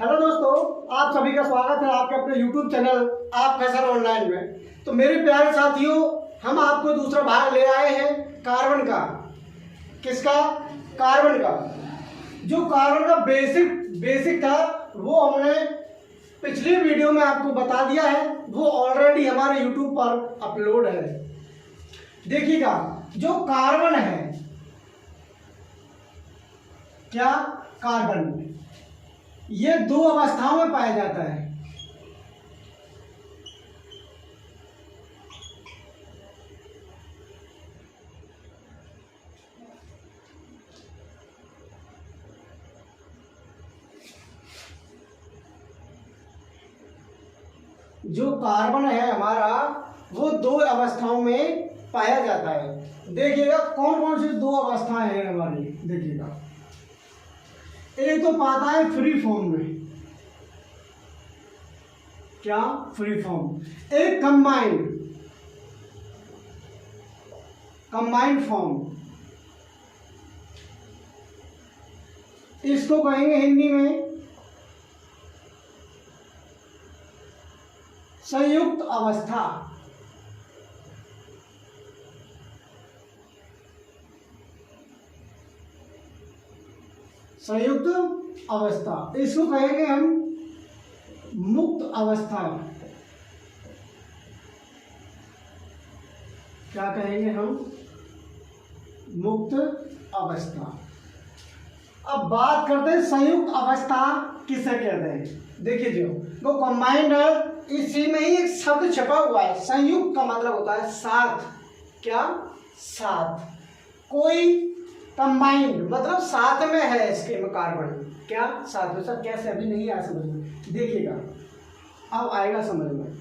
Hello दोस्तों, आप सभी का स्वागत है आपके अपने YouTube चैनल आप कैसर ऑनलाइन में। तो मेरे प्यारे साथियों, हम आपको दूसरा भाग ले आए हैं कार्बन का। किसका? कार्बन का। जो कार्बन का बेसिक था वो हमने पिछली वीडियो में आपको बता दिया है, वो ऑलरेडी हमारे YouTube पर अपलोड है। देखिएगा, जो कार्बन है, क्या कार्बन ये दो अवस्थाओं में पाया जाता है। जो कार्बन है हमारा वो दो अवस्थाओं में पाया जाता है। देखिएगा कौन कौन सी दो अवस्थाएं हैं हमारी। देखिएगा, एक तो पाता है फ्री फॉर्म में। क्या? Free form. एक कंबाइंड फॉर्म, इसको कहेंगे हिंदी में संयुक्त अवस्था। संयुक्त अवस्था, इसको कहेंगे हम मुक्त अवस्था। क्या कहेंगे हम? मुक्त अवस्था। अब बात करते हैं संयुक्त अवस्था किसे कहते हैं। देखिए, जो कंबाइंड है, इसी में ही एक शब्द छपा हुआ है। संयुक्त का मतलब होता है साथ। क्या? साथ। कोई कंबाइंड मतलब साथ में है इसके में कार्बन। क्या? साथ में। सर कैसे? अभी नहीं आया समझ में। देखिएगा, अब आएगा समझ में।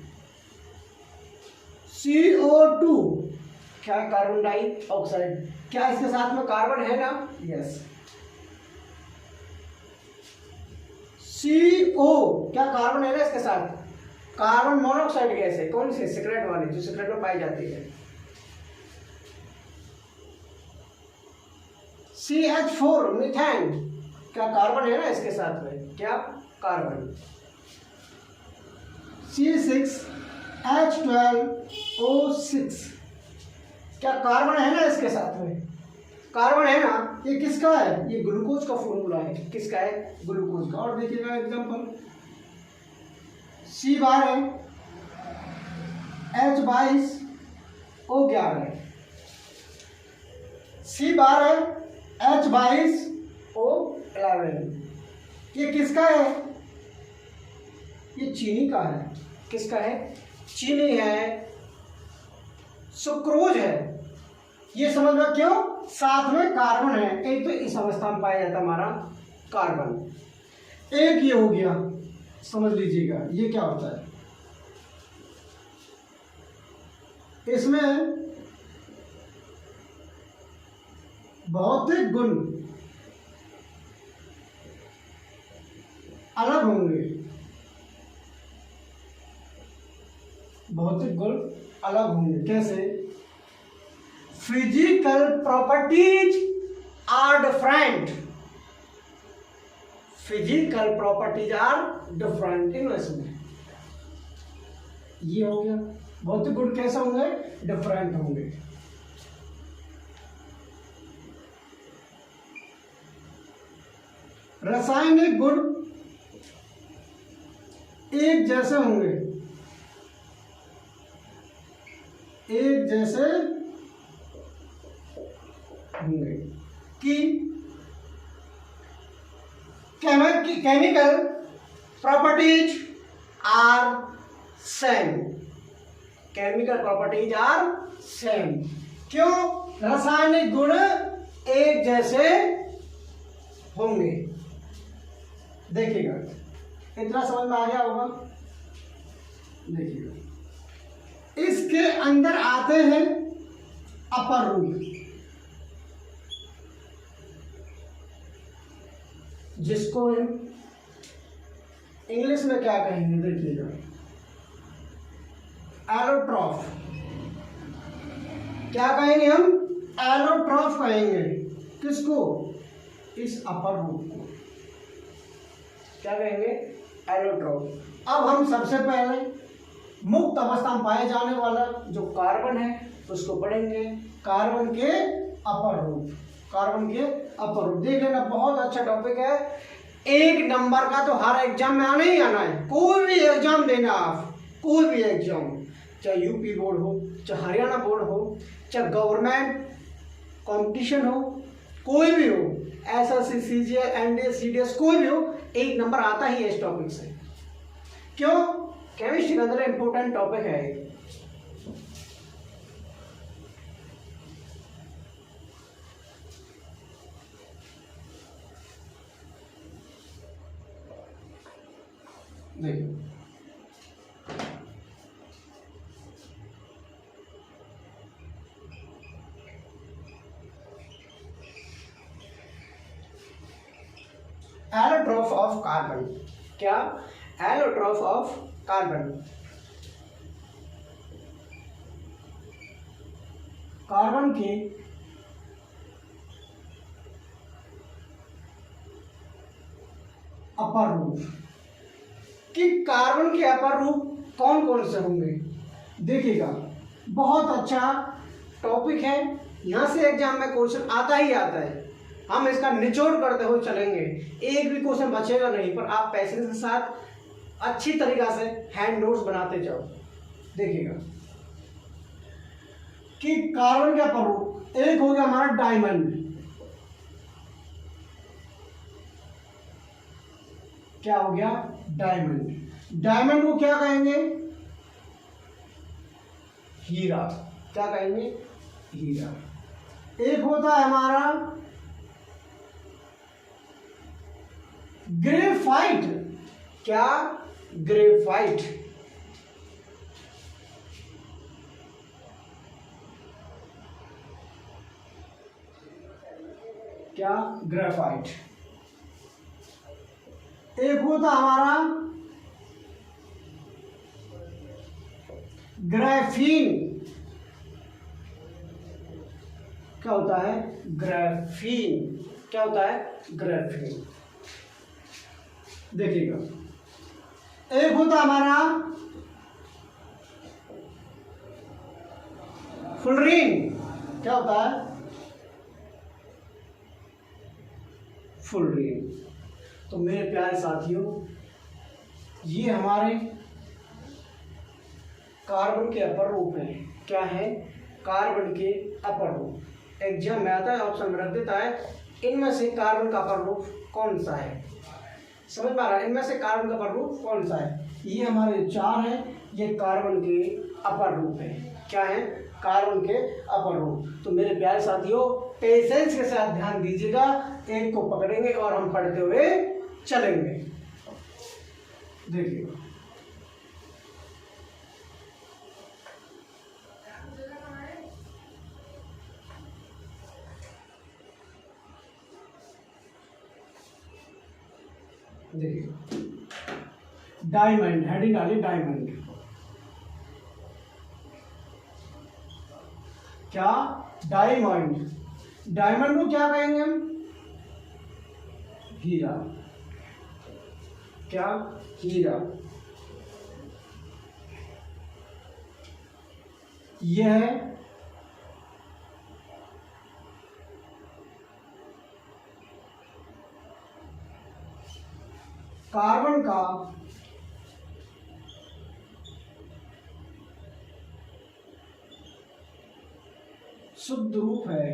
CO2 क्या? Carbon dioxide. क्या इसके साथ में कार्बन है ना? यस। CO क्या कार्बन है ना इसके साथ? कार्बन मोनोऑक्साइड गैस है। कौन सी? सिगरेट वाली, जो सिगरेट में पाई जाती है। CH4 मीथेन क्या कार्बन है ना इसके साथ में? क्या? कार्बन। C6H12O6 क्या कार्बन है ना इसके साथ में? कार्बन है ना। ये किसका है? ये ग्लूकोज का फॉर्मूला है। किसका है? ग्लूकोज का। और देखिएगा example, C12 H22O11, C12 H22O11। ये किसका है? ये चीनी का है। किसका है? चीनी है, सुक्रोज है। ये समझ में क्यों? साथ में कार्बन है। एक तो इस अवस्था में पाया जाता हमारा कार्बन। एक ये हो गया, समझ लीजिएगा। ये क्या होता है? इसमें भौतिक गुण अलग होंगे। भौतिक गुण अलग होंगे। कैसे? Physical properties are different. Physical properties are different इसमें। ये हो गया। भौतिक गुण कैसे होंगे? डिफरेंट होंगे। रासायनिक गुण एक जैसे होंगे। एक जैसे होंगे कि chemical properties are same. Chemical properties are same. क्यों? रासायनिक गुण एक जैसे होंगे। देखिएगा, इतना समझ में आ गया होगा। देखिएगा, इसके अंदर आते हैं अपर रूप, जिसको हम इंग्लिश में क्या कहेंगे? देखिएगा, एलोट्रॉफ। क्या कहेंगे हम? एलोट्रॉफ कहेंगे। किसको? इस अपर रूप को। क्या कहेंगे, एलोट्रॉफ। अब हम सबसे पहले मुक्त अवस्था में पाए जाने वाला जो कार्बन है उसको पढ़ेंगे, कार्बन के अपर रूप, कार्बन के अपर रूप। देख लेना, बहुत अच्छा टॉपिक है, 1 नंबर का तो हर एग्जाम में आना ही आना है। कोई भी एग्जाम देना आप, कोई भी एग्जाम, चाहे यूपी बोर्ड हो, चाहे हरियाणा बोर्ड हो, चाहे गवर्नमेंट कंपटीशन हो, कोई भी हो, एसएससी, सीजीएल, एनडीए, सीडीएस, कोई भी हो, 1 नंबर आता ही है इस टॉपिक से। क्यों? केमिस्ट्री के अंदर इंपॉर्टेंट टॉपिक है। देखिए एलोट्रॉफ ऑफ कार्बन, क्या, एलोट्रॉफ ऑफ कार्बन, कार्बन के अपर रूप, कि कार्बन के अपर रूप कौन कौन से होंगे। देखिएगा, बहुत अच्छा टॉपिक है, यहाँ से एग्जाम में क्वेश्चन आता ही आता है। हम इसका निचोड़ करते हुए चलेंगे, एक भी क्वेश्चन बचेगा नहीं, पर आप पैसेंस के साथ अच्छी तरीका से हैंड नोट्स बनाते जाओ। देखिएगा कि कार्बन के अपर रूप, एक हो गया हमारा डायमंड, क्या हो गया, डायमंड। डायमंड को क्या कहेंगे, हीरा, क्या कहेंगे, हीरा। एक होता है हमारा ग्रेफाइट, क्या, ग्रेफाइट, क्या, ग्रेफाइट। एक होता हमारा ग्राफीन, क्या होता है, ग्राफीन, क्या होता है, ग्राफीन। देखिएगा, एक होता हमारा फुलरीन, क्या होता है, फुलरीन। तो मेरे प्यारे साथियों, ये हमारे कार्बन के अपर रूप है। क्या है, कार्बन के अपर रूप। एग्जाम में आता है, ऑप्शन में रख देता है, इनमें से कार्बन का अपर रूप कौन सा है। समझ पा रहा है, इनमें से कार्बन का अपर रूप कौन सा है। ये हमारे 4 है, ये कार्बन के अपर रूप है। क्या है, कार्बन के अपर रूप। तो मेरे प्यारे साथियों, पेशेंस के साथ ध्यान दीजिएगा, एक को पकड़ेंगे और हम पढ़ते हुए चलेंगे। देखिए, देखिए, डायमंड, हेडिंग डालिए डायमंड, क्या, डायमंड। डायमंड को क्या कहेंगे हम, हीरा, क्या, हीरा। यह कार्बन का शुद्ध रूप है,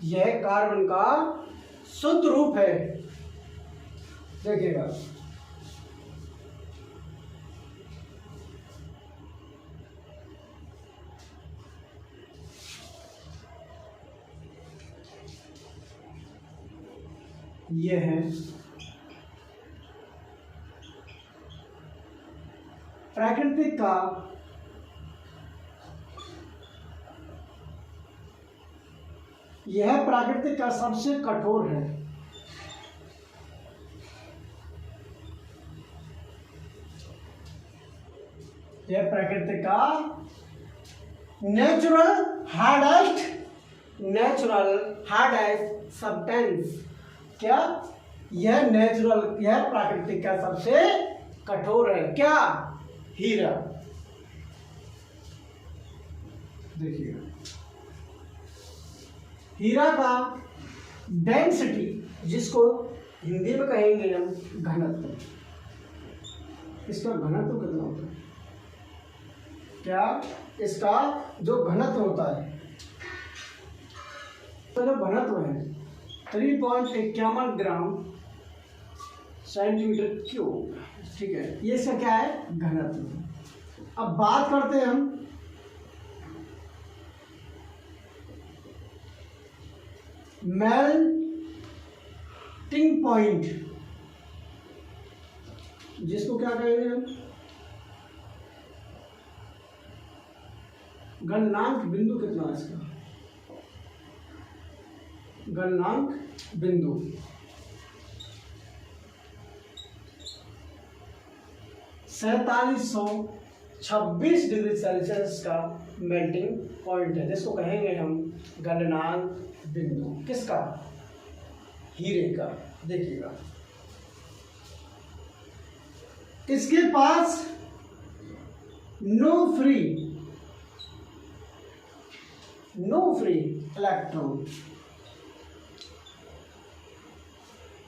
यह कार्बन का शुद्ध रूप है। देखिएगा, यह है प्राकृतिक का यह प्राकृतिक का सबसे कठोर है। यह प्राकृतिक का नेचुरल हार्डेस्ट सब्सटेंस, क्या, यह नेचुरल, यह प्राकृतिक का सबसे कठोर है। क्या? हीरा। देखिएगा, हीरा का डेंसिटी, जिसको हिंदी में कहेंगे हम घनत्व, इसका घनत्व कितना होता है? क्या? इसका जो घनत्व होता है, तो जो घनत्व है 3.51 ग्राम सेंटीमीटर क्यूब। ठीक है, ये इसका क्या है? घनत्व। अब बात करते हैं हम मेल्टिंग पॉइंट, जिसको क्या कहेंगे हम? गलनांक बिंदु कितना है इसका? गलनांक बिंदु 4726 डिग्री सेल्सियस का मेल्टिंग पॉइंट है, जिसको कहेंगे हम गलनांक बिंदु। किसका? हीरे का। देखिएगा, इसके पास नो फ्री इलेक्ट्रॉन,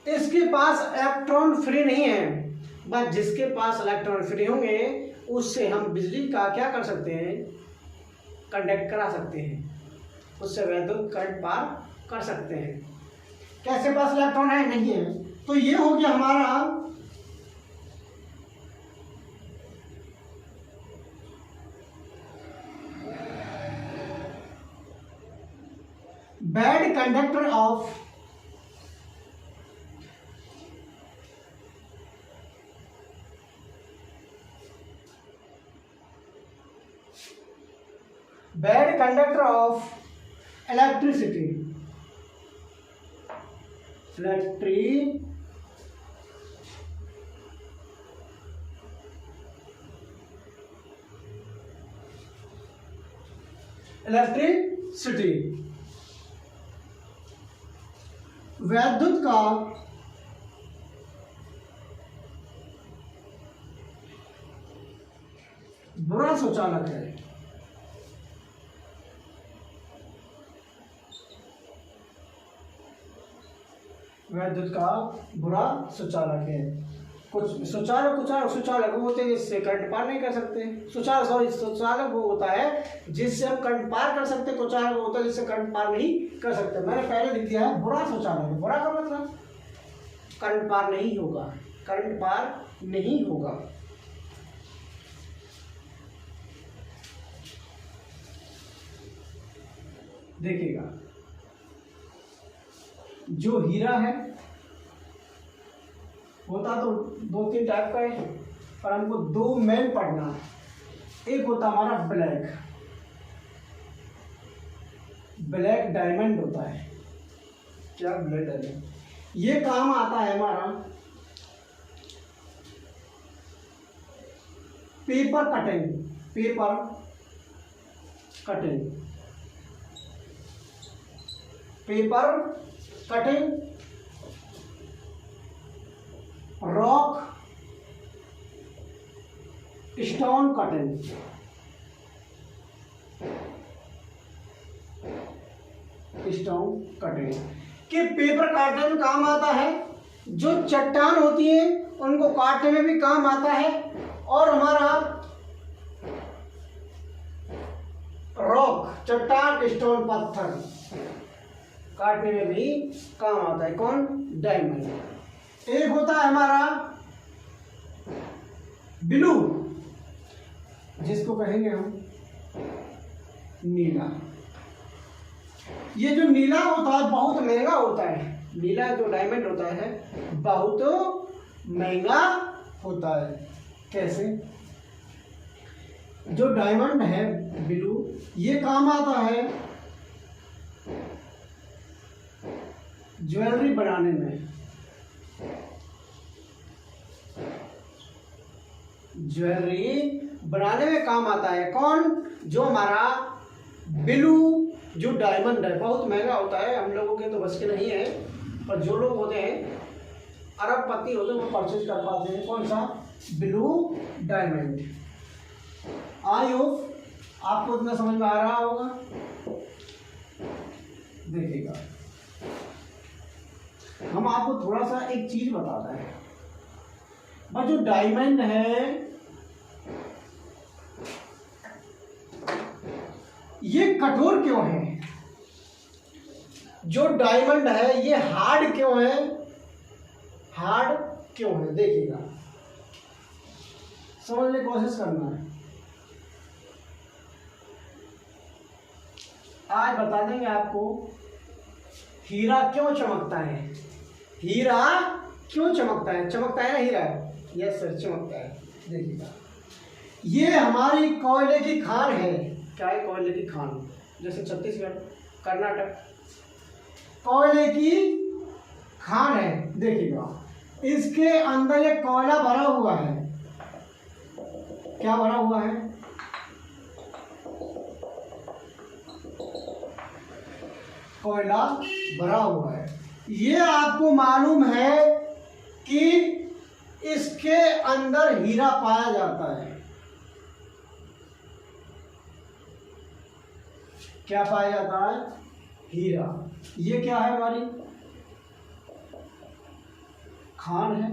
इसके पास इलेक्ट्रॉन फ्री नहीं है, बस जिसके पास इलेक्ट्रॉन फ्री होंगे उससे हम बिजली का क्या कर सकते हैं? कंडक्ट करा सकते हैं, उससे वैद्युत करंट पार कर सकते हैं। कैसे? पास इलेक्ट्रॉन है? नहीं है। तो ये हो गया हमारा बैड कंडक्टर ऑफ इलेक्ट्रिसिटी। वैद्युत का बुरा सुचालक है। वैद्युत का बुरा सुचालक है। कुछ सुचालक वो होते हैं जिससे करंट पार नहीं कर सकते। सुचालक वो होता है जिससे हम करंट पार कर सकते, कुचालक वो होता है जिससे करंट पार नहीं कर सकते। मैंने पहले लिख दिया है बुरा सुचालक। बुरा का मतलब करंट पार नहीं होगा, करंट पार नहीं होगा। देखिएगा, जो हीरा है होता तो 2-3 टाइप का है, पर हमको 2 मेन पढ़ना है। एक होता हमारा ब्लैक डायमंड होता है। क्या? Black diamond. ये काम आता है हमारा paper cutting, rock stone cutting. के पेपर काटने में काम आता है, जो चट्टान होती है उनको काटने में भी काम आता है, और हमारा रॉक चट्टान स्टोन पत्थर काटने में भी काम आता है। कौन? डायमंड। एक होता है हमारा ब्लू, जिसको कहेंगे हम नीला। ये जो नीला होता है बहुत महंगा होता है। नीला जो डायमंड होता है बहुत महंगा होता है। कैसे? जो डायमंड है ब्लू, ये काम आता है ज्वेलरी बनाने में। काम आता है। कौन? जो हमारा ब्लू जो डायमंड है बहुत महंगा होता है, हम लोगों के तो बस के नहीं है, पर जो लोग होते हैं अरबपति होते हैं वो परचेज कर पाते हैं कौन सा, ब्लू डायमंड। आई होप आपको इतना समझ में आ रहा होगा। देखिएगा हम आपको थोड़ा सा एक चीज बताते हैं, भाई जो डायमंड है ये कठोर क्यों है, जो डायमंड है ये हार्ड क्यों है, हार्ड क्यों है, देखिएगा समझने की कोशिश करना है। आज बता देंगे आपको हीरा क्यों चमकता है, हीरा क्यों चमकता है, चमकता है ना हीरा, यस सर चमकता है। देखिएगा ये हमारी कोयले की खान है, क्या है कोयले की खान, जैसे छत्तीसगढ़ कर्नाटक कोयले की खान है। देखिएगा इसके अंदर एक कोयला भरा हुआ है, क्या भरा हुआ है, कोयला भरा हुआ है। ये आपको मालूम है कि इसके अंदर हीरा पाया जाता है, क्या पाया जाता है, हीरा। ये क्या है, हमारी खान है,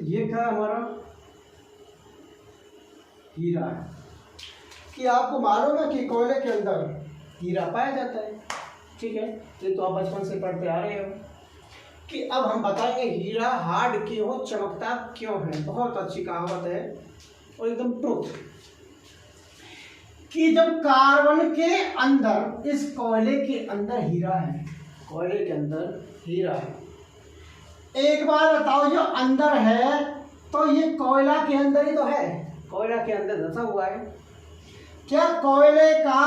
ये क्या है, हमारा हीरा है। कि आपको मालूम है कि कोयले के अंदर हीरा पाया जाता है, ठीक है, ये तो आप बचपन से पढ़ते आ रहे हो। कि अब हम बताएंगे हीरा हार्ड क्यों, चमकता क्यों है। बहुत अच्छी कहावत है और एकदम ट्रुथ, कि जब कार्बन के अंदर, इस कोयले के अंदर हीरा है, कोयले के अंदर हीरा है। एक बार बताओ जो अंदर है तो ये कोयला के अंदर ही तो है, कोयला के अंदर धंसा हुआ है। क्या कोयले का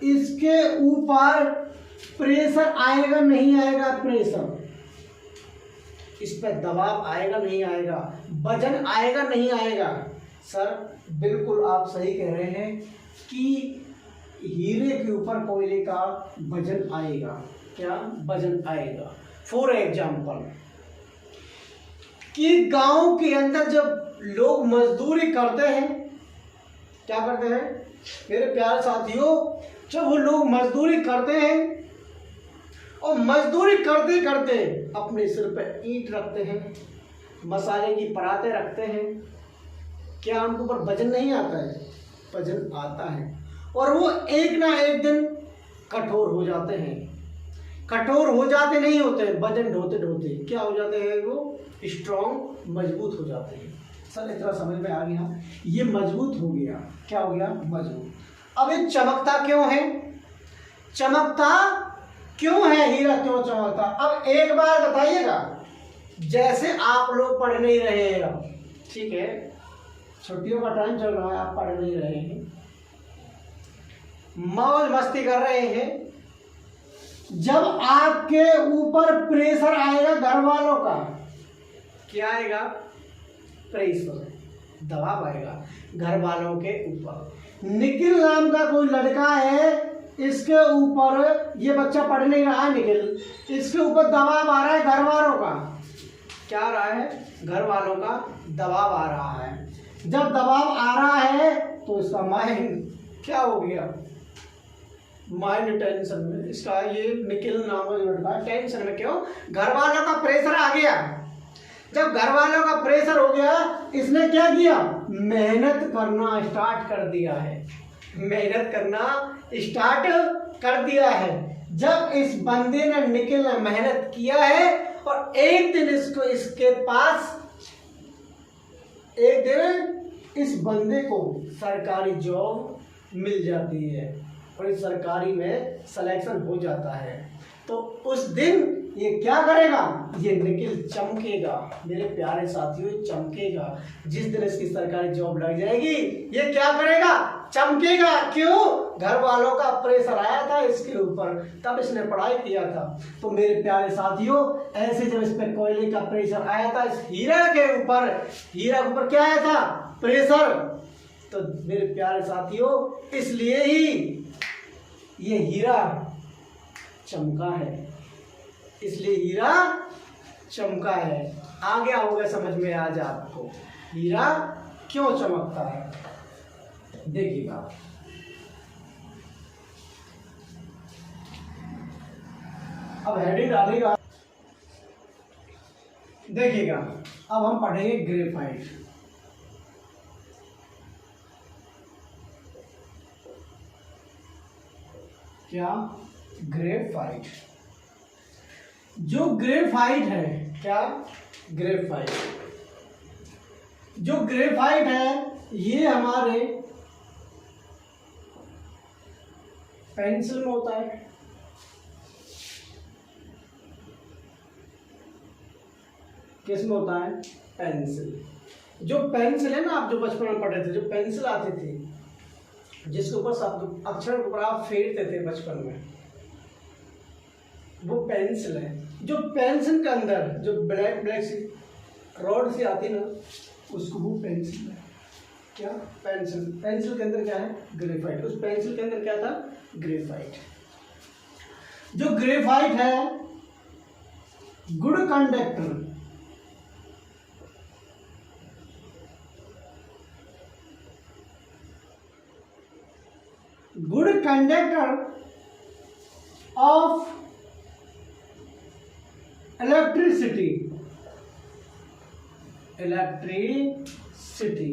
इसके ऊपर प्रेशर आएगा नहीं आएगा, प्रेशर इस पर दबाव आएगा नहीं आएगा, वजन आएगा नहीं आएगा। सर बिल्कुल आप सही कह रहे हैं कि हीरे के ऊपर कोयले का वजन आएगा, क्या वजन आएगा। फॉर एग्जाम्पल कि गांव के अंदर जब लोग मजदूरी करते हैं, क्या करते हैं मेरे प्यारे साथियों, जब वो लोग मजदूरी करते हैं और मजदूरी करते करते अपने सिर पर ईंट रखते हैं, मसाले की परातें रखते हैं, क्या उनके ऊपर वजन नहीं आता है, वजन आता है। और वो एक ना एक दिन कठोर हो जाते हैं, कठोर हो जाते नहीं होते, वजन ढोते ढोते क्या हो जाते हैं, वो स्ट्रॉन्ग मजबूत हो जाते हैं। सर इतना समझ में आ गया, ये मजबूत हो गया, क्या हो गया, मजबूत। अब ये चमकता क्यों है, चमकता क्यों है, हीरा क्यों चमकता। अब एक बार बताइएगा, जैसे आप लोग पढ़ नहीं रहे हैं, ठीक है, छुट्टियों का टाइम चल रहा है, आप पढ़ नहीं रहे हैं, मौज मस्ती कर रहे हैं, जब आपके ऊपर प्रेशर आएगा घर वालों का, क्या आएगा, प्रेशर, दबाव आएगा घर वालों के ऊपर। निखिल नाम का कोई लड़का है, इसके ऊपर, ये बच्चा पढ़ नहीं रहा है निखिल, इसके ऊपर दबाव आ रहा है घर वालों का, क्या आ रहा है, घर वालों का दबाव आ रहा है। जब दबाव आ रहा है तो इसका माइंड क्या हो गया, माइंड टेंशन में, इसका ये निखिल नाम का लड़का टेंशन में, क्यों, घर वालों का प्रेशर आ गया। जब घर वालों का प्रेशर हो गया, इसने क्या किया, मेहनत करना स्टार्ट कर दिया है, मेहनत करना स्टार्ट कर दिया है। जब इस बंदे ने, निखिल ने मेहनत किया है और एक दिन इसको, इसके पास एक दिन इस बंदे को सरकारी जॉब मिल जाती है और इस सरकारी में सिलेक्शन हो जाता है, तो उस दिन ये क्या करेगा, ये निखिल चमकेगा मेरे प्यारे साथियों, चमकेगा। जिस दिन इसकी सरकारी जॉब लग जाएगी ये क्या करेगा, चमकेगा। क्यों, घर वालों का प्रेशर आया था इसके ऊपर, तब इसने पढ़ाई किया था। तो मेरे प्यारे साथियों, ऐसे जब इस पर कोयले का प्रेशर आया था, इस हीरा के ऊपर, हीरा के ऊपर क्या आया था, प्रेशर, तो मेरे प्यारे साथियों इसलिए ही ये हीरा चमका है, इसलिए हीरा चमका है। आ गया होगा समझ में आज आपको हीरा क्यों चमकता है। देखिएगा, अब हेडिंग डालेगा। देखिएगा, अब हम पढ़ेंगे ग्रेफाइट। क्या? ग्रेफाइट। जो ग्रेफाइट है, क्या? ग्रेफाइट। जो ग्रेफाइट है ये हमारे पेंसिल में होता है। किस में होता है? पेंसिल। जो पेंसिल है ना, आप जो बचपन में पढ़े थे, जो पेंसिल आती थी जिसके ऊपर शब्द अक्षर के ऊपर आप फेरते थे बचपन में, वो पेंसिल है। जो पेंसिल के अंदर जो ब्लैक ब्लैक सी रॉड सी आती ना, उसको वो पेंसिल है। क्या? पेंसिल। पेंसिल के अंदर क्या है? ग्रेफाइट। उस पेंसिल के अंदर क्या था? ग्रेफाइट। जो ग्रेफाइट है good conductor, good conductor of electricity, electricity,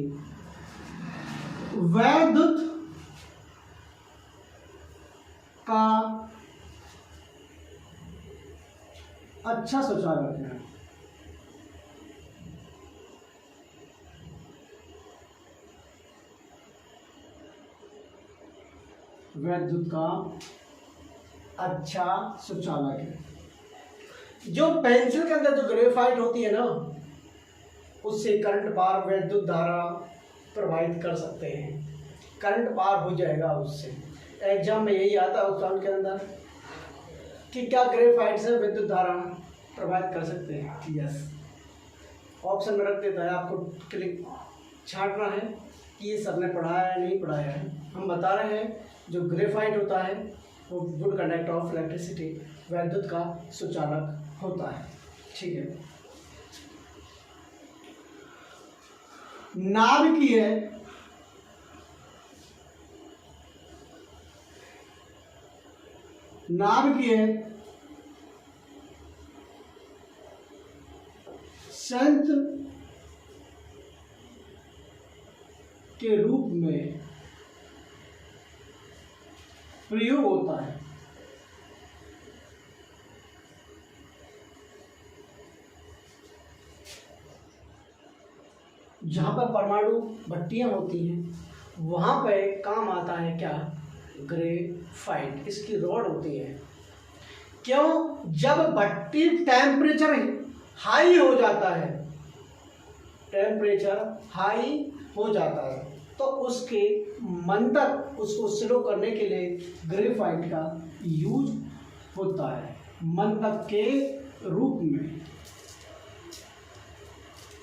वैद्युत का अच्छा सुचालक है। वैद्युत का अच्छा सुचालक है। जो पेंसिल के अंदर जो ग्रेफाइट होती है ना, उससे करंट पार वैद्युत धारा प्रवाहित कर सकते हैं। करंट पार हो जाएगा उससे। एग्जाम में यही आता है उस के अंदर कि क्या ग्रेफाइट से विद्युत धारा प्रवाहित कर सकते हैं। यस, ऑप्शन में रख देता है, आपको क्लिक छांटना है कि ये सर ने पढ़ाया है नहीं पढ़ाया है। हम बता रहे हैं जो ग्रेफाइट होता है वो गुड कंडक्टर ऑफ इलेक्ट्रिसिटी, वैद्युत का सुचालक होता है। ठीक है। नाभिकीय संयंत्र के रूप में प्रयोग होता है। जहां पर परमाणु भट्टियां होती हैं वहां पर काम आता है क्या? ग्रेफाइट। इसकी रॉड होती है। क्यों? जब भट्टी टेम्परेचर हाई हो जाता है, टेम्परेचर हाई हो जाता है, तो उसके मंदक उसको स्लो करने के लिए ग्रेफाइट का यूज होता है। मंदक के रूप में,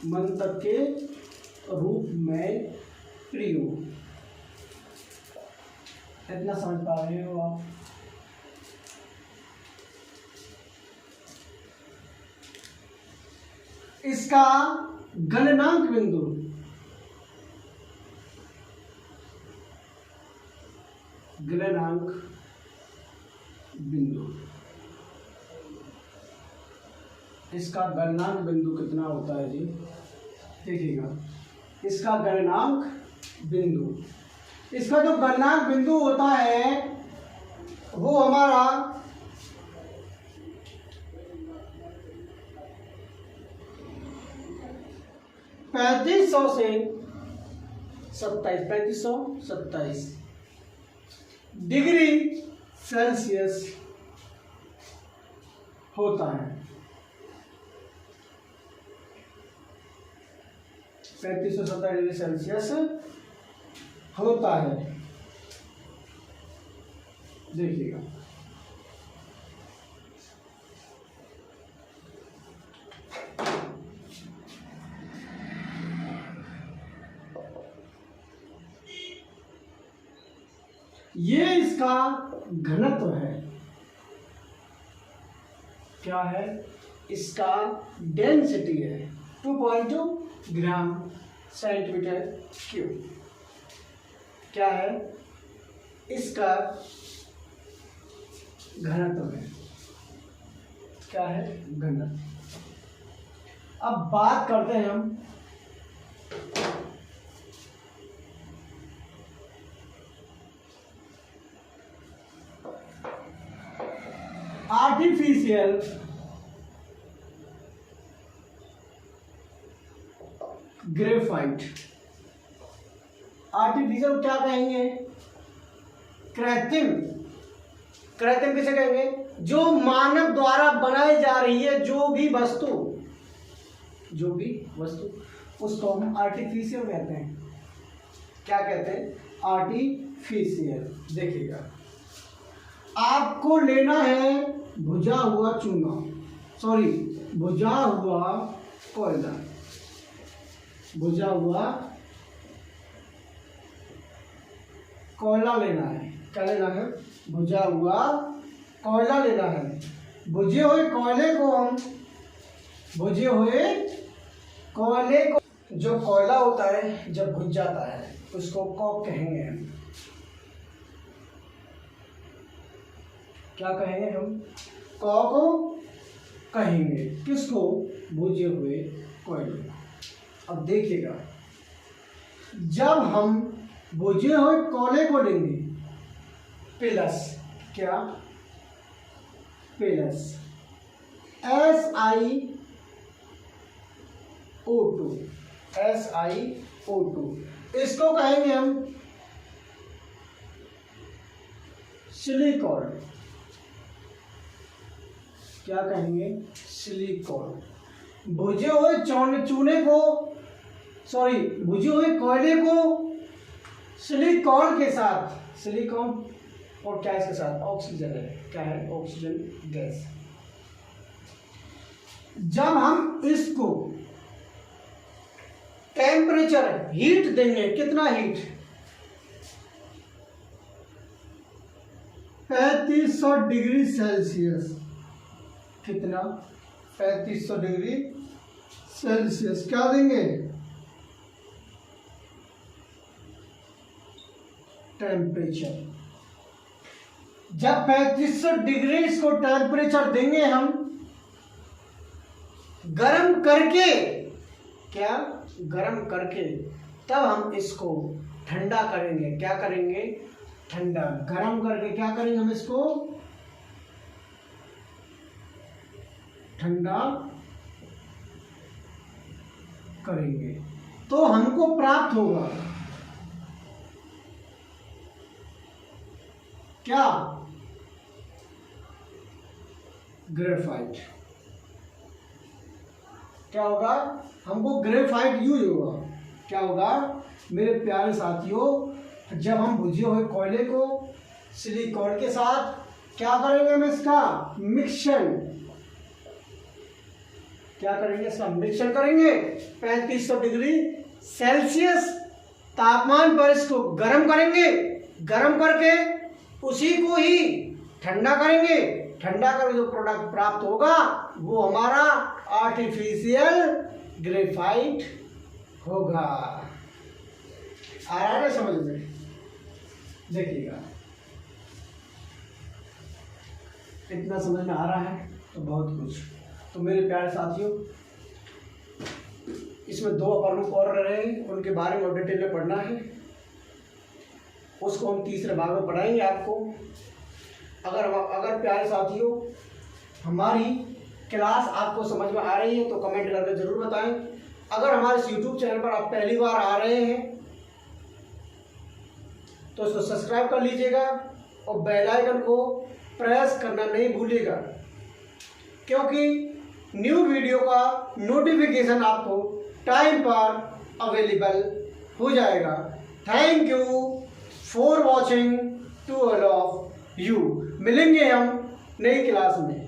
मंदक के रूप में प्रयोग। इतना समझ पा रहे हो आप? इसका गलनांक बिंदु, गलनांक बिंदु, इसका गलनांक बिंदु कितना होता है जी? देखिएगा, इसका गलनांक बिंदु, इसका जो गलनांक बिंदु होता है वो हमारा 3500 से 3527 डिग्री सेल्सियस होता है। 3527 डिग्री सेल्सियस होता है। देखिएगा, ये इसका घनत्व है। क्या है, इसका डेंसिटी है 2.2 ग्राम सेंटीमीटर क्यूब। क्या है, इसका घनत्व है, क्या है, घनत्व। अब बात करते हैं हम आर्टिफिशियल ग्रेफाइट। आर्टिफिशियल क्या कहेंगे, कृत्रिम। कृत्रिम किसे कहेंगे, जो मानव द्वारा बनाई जा रही है जो भी वस्तु उसको हम आर्टिफिशियल कहते हैं। क्या कहते हैं, आर्टिफिशियल। देखिएगा, आपको लेना है भुजा हुआ कोयला, भुजा हुआ कोयला लेना है। क्या लेना है, भुजा हुआ कोयला लेना है। भुजे हुए कोयले को जो कोयला होता है जब भुज जाता है उसको कॉक कहेंगे हम। क्या कहेंगे हम, कॉक कहेंगे। किसको, भुजे हुए कोयले। अब देखिएगा, जब हम भुजे हुए कोयले को लेंगे प्लस क्या, प्लस SiO2 इसको कहेंगे हम सिलिकॉन। क्या कहेंगे, सिलिकॉन। भुजे हुए भुजे हुए कोयले को सिलिकॉन के साथ, सिलिकॉन और क्या इसके साथ, ऑक्सीजन है। क्या है, ऑक्सीजन गैस। जब हम इसको टेम्परेचर हीट देंगे, कितना हीट, 3500 डिग्री सेल्सियस। कितना, 3500 डिग्री सेल्सियस। क्या देंगे, टेम्परेचर। जब 3500 डिग्री इसको टेम्परेचर देंगे हम, गरम करके, क्या, गरम करके, तब हम इसको ठंडा करेंगे। क्या करेंगे, ठंडा। गरम करके क्या करेंगे, हम इसको ठंडा करेंगे तो हमको प्राप्त होगा क्या, ग्रेफाइट। क्या होगा, हमको ग्रेफाइट यूज होगा। क्या होगा मेरे प्यारे साथियों, जब हम भुजे हुए कोयले को सिलिकॉन के साथ क्या करेंगे, हम इसका मिक्सचर, क्या करेंगे, इसका मिक्सचर करेंगे। 3500 डिग्री सेल्सियस तापमान पर इसको गर्म करेंगे। गर्म करके उसी को ही ठंडा करेंगे। ठंडा करके जो प्रोडक्ट प्राप्त होगा वो हमारा आर्टिफिशियल ग्रेफाइट होगा। आ रहा है समझ में, देखिएगा इतना समझ में आ रहा है तो बहुत कुछ। तो मेरे प्यारे साथियों, इसमें 2 प्रमुख और रहे, उनके बारे में डिटेल में पढ़ना है, उसको हम तीसरे भाग में पढ़ाएंगे आपको। अगर प्यारे साथियों हमारी क्लास आपको समझ में आ रही है तो कमेंट करके जरूर बताएं। अगर हमारे इस YouTube चैनल पर आप पहली बार आ रहे हैं तो इसको सब्सक्राइब कर लीजिएगा और बेल आइकन को प्रेस करना नहीं भूलिएगा, क्योंकि न्यू वीडियो का नोटिफिकेशन आपको टाइम पर अवेलेबल हो जाएगा। Thank you for watching to all of you. मिलेंगे हम नई क्लास में।